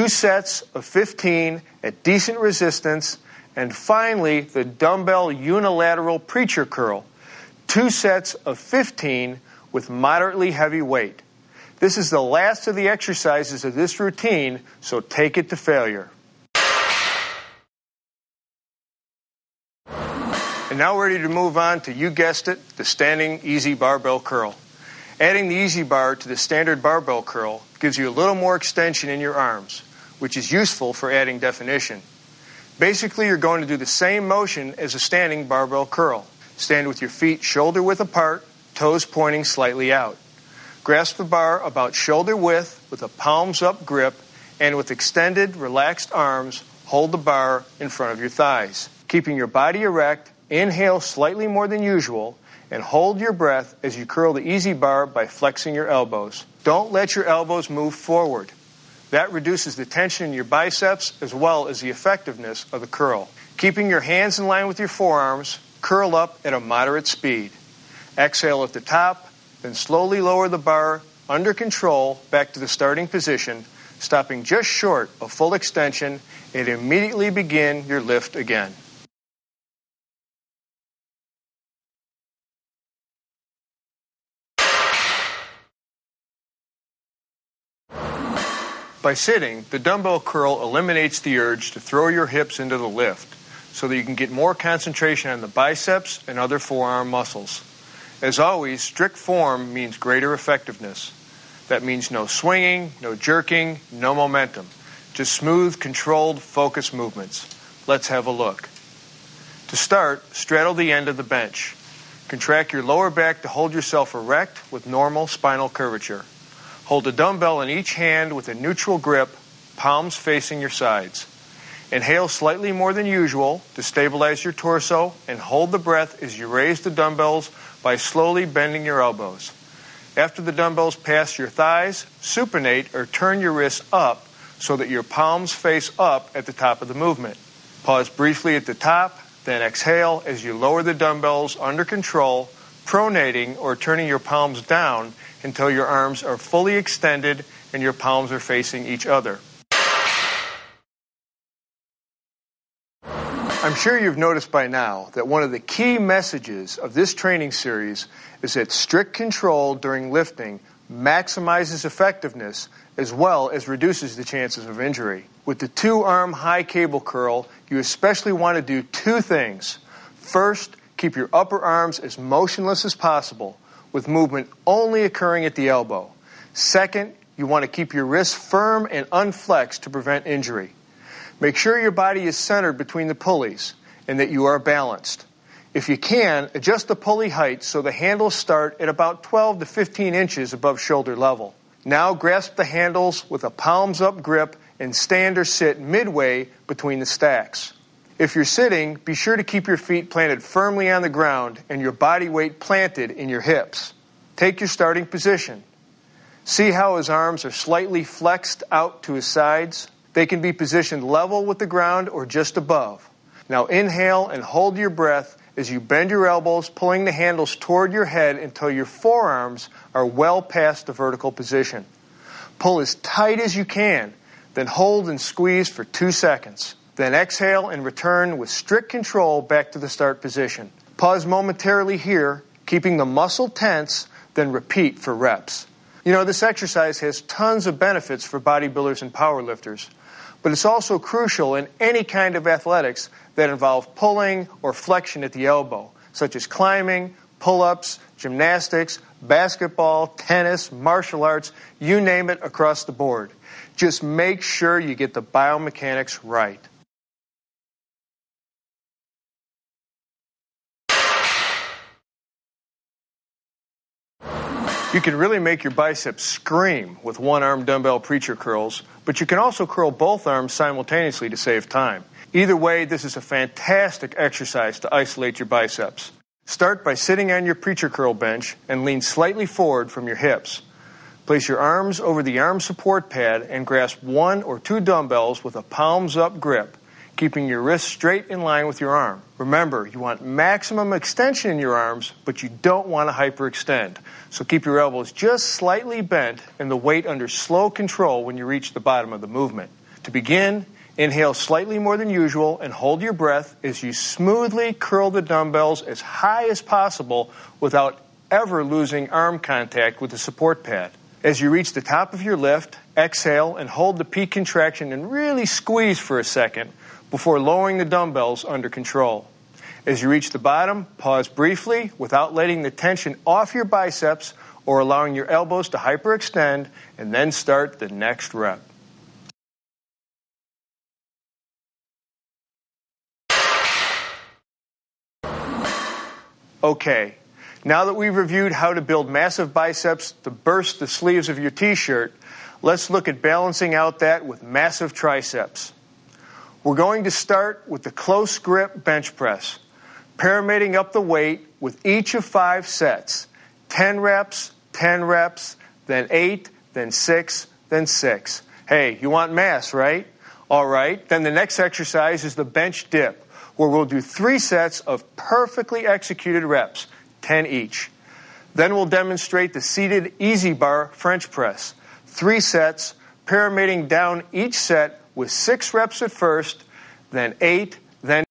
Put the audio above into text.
2 sets of 15 at decent resistance, and finally the dumbbell unilateral preacher curl, 2 sets of 15 with moderately heavy weight. This is the last of the exercises of this routine, so take it to failure. And now we're ready to move on to, you guessed it, the standing easy barbell curl. Adding the easy bar to the standard barbell curl gives you a little more extension in your arms, which is useful for adding definition. Basically, you're going to do the same motion as a standing barbell curl. Stand with your feet shoulder width apart, toes pointing slightly out. Grasp the bar about shoulder width with a palms up grip, and with extended, relaxed arms, hold the bar in front of your thighs. Keeping your body erect, inhale slightly more than usual, and hold your breath as you curl the easy bar by flexing your elbows. Don't let your elbows move forward. That reduces the tension in your biceps as well as the effectiveness of the curl. Keeping your hands in line with your forearms, curl up at a moderate speed. Exhale at the top, then slowly lower the bar under control back to the starting position, stopping just short of full extension, and immediately begin your lift again. By sitting, the dumbbell curl eliminates the urge to throw your hips into the lift so that you can get more concentration on the biceps and other forearm muscles. As always, strict form means greater effectiveness. That means no swinging, no jerking, no momentum. Just smooth, controlled, focused movements. Let's have a look. To start, straddle the end of the bench. Contract your lower back to hold yourself erect with normal spinal curvature. Hold a dumbbell in each hand with a neutral grip, palms facing your sides. Inhale slightly more than usual to stabilize your torso, and hold the breath as you raise the dumbbells by slowly bending your elbows. After the dumbbells pass your thighs, supinate or turn your wrists up so that your palms face up at the top of the movement. Pause briefly at the top, then exhale as you lower the dumbbells under control, pronating or turning your palms down until your arms are fully extended and your palms are facing each other. I'm sure you've noticed by now that one of the key messages of this training series is that strict control during lifting maximizes effectiveness as well as reduces the chances of injury. With the 2-arm high cable curl, you especially want to do 2 things. First, keep your upper arms as motionless as possible, with movement only occurring at the elbow. Second, you want to keep your wrists firm and unflexed to prevent injury. Make sure your body is centered between the pulleys and that you are balanced. If you can, adjust the pulley height so the handles start at about 12 to 15 inches above shoulder level. Now grasp the handles with a palms-up grip and stand or sit midway between the stacks. If you're sitting, be sure to keep your feet planted firmly on the ground and your body weight planted in your hips. Take your starting position. See how his arms are slightly flexed out to his sides? They can be positioned level with the ground or just above. Now inhale and hold your breath as you bend your elbows, pulling the handles toward your head until your forearms are well past the vertical position. Pull as tight as you can, then hold and squeeze for 2 seconds. Then exhale and return with strict control back to the start position. Pause momentarily here, keeping the muscle tense, then repeat for reps. You know, this exercise has tons of benefits for bodybuilders and powerlifters, but it's also crucial in any kind of athletics that involve pulling or flexion at the elbow, such as climbing, pull-ups, gymnastics, basketball, tennis, martial arts, you name it, across the board. Just make sure you get the biomechanics right. You can really make your biceps scream with 1-arm dumbbell preacher curls, but you can also curl both arms simultaneously to save time. Either way, this is a fantastic exercise to isolate your biceps. Start by sitting on your preacher curl bench and lean slightly forward from your hips. Place your arms over the arm support pad and grasp 1 or 2 dumbbells with a palms-up grip, keeping your wrists straight in line with your arm. Remember, you want maximum extension in your arms, but you don't want to hyperextend. So keep your elbows just slightly bent and the weight under slow control when you reach the bottom of the movement. To begin, inhale slightly more than usual and hold your breath as you smoothly curl the dumbbells as high as possible without ever losing arm contact with the support pad. As you reach the top of your lift, exhale and hold the peak contraction and really squeeze for a second before lowering the dumbbells under control. As you reach the bottom, pause briefly without letting the tension off your biceps or allowing your elbows to hyperextend, and then start the next rep. Okay, now that we've reviewed how to build massive biceps to burst the sleeves of your t-shirt, let's look at balancing out that with massive triceps. We're going to start with the close grip bench press, pyramiding up the weight with each of 5 sets, 10 reps, 10 reps, then 8, then 6, then 6. Hey, you want mass, right? All right, then the next exercise is the bench dip, where we'll do 3 sets of perfectly executed reps, 10 each. Then we'll demonstrate the seated easy bar French press, 3 sets, pyramiding down each set with 6 reps at first, then 8, then